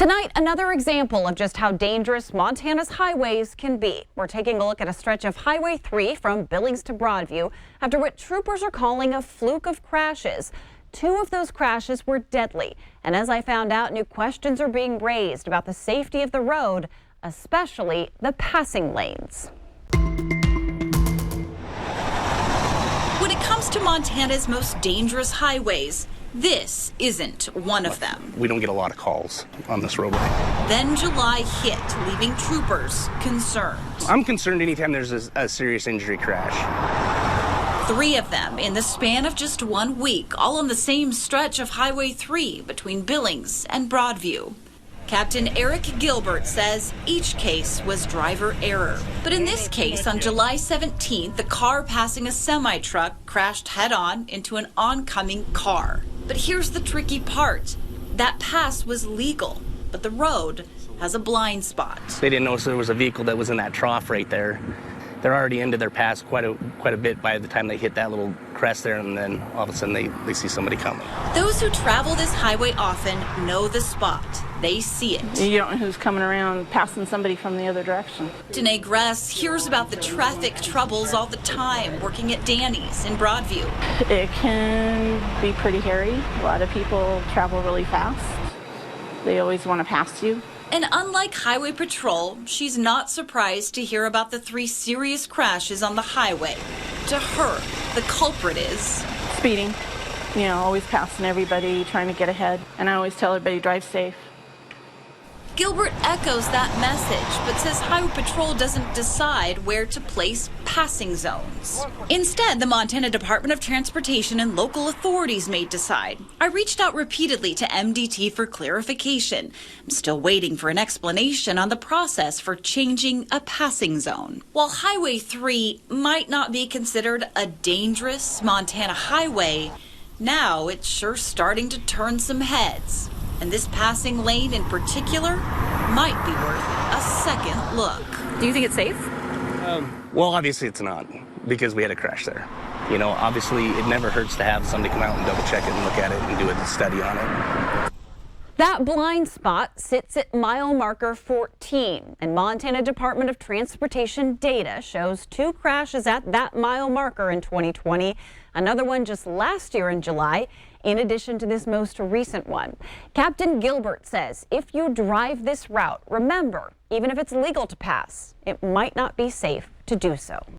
Tonight, another example of just how dangerous Montana's highways can be. We're taking a look at a stretch of Highway 3 from Billings to Broadview after what troopers are calling a fluke of crashes. 2 of those crashes were deadly. And as I found out, new questions are being raised about the safety of the road, especially the passing lanes. When it comes to Montana's most dangerous highways, this isn't one of them. We don't get a lot of calls on this roadway. Then July hit, leaving troopers concerned. I'm concerned anytime there's a serious injury crash. 3 of them in the span of just 1 week, all on the same stretch of Highway 3 between Billings and Broadview. Captain Eric Gilbert says each case was driver error. But in this case, on July 17th, the car passing a semi-truck crashed head-on into an oncoming car. But here's the tricky part. That pass was legal, but the road has a blind spot. They didn't notice there was a vehicle that was in that trough right there. They're already into their pass quite a bit by the time they hit that little crest there, and then all of a sudden they see somebody coming. Those who travel this highway often know the spot. They see it. You don't know who's coming around passing somebody from the other direction. Danae Gress hears about the traffic troubles all the time working at Danny's in Broadview. It can be pretty hairy. A lot of people travel really fast. They always want to pass you. And unlike Highway Patrol, she's not surprised to hear about the 3 serious crashes on the highway. To her, the culprit is Speeding, always passing everybody, trying to get ahead. And I always tell everybody, drive safe. Gilbert echoes that message, but says Highway Patrol doesn't decide where to place passing zones. Instead, the Montana Department of Transportation and local authorities may decide. I reached out repeatedly to MDT for clarification. I'm still waiting for an explanation on the process for changing a passing zone. While Highway 3 might not be considered a dangerous Montana highway, now it's sure starting to turn some heads. And this passing lane in particular might be worth a second look. Do you think it's safe? Well, obviously it's not, because we had a crash there. Obviously it never hurts to have somebody come out and double check it and look at it and do a study on it. That blind spot sits at mile marker 14, and Montana Department of Transportation data shows 2 crashes at that mile marker in 2020, another one just last year in July, in addition to this most recent one. Captain Gilbert says if you drive this route, remember, even if it's legal to pass, it might not be safe to do so.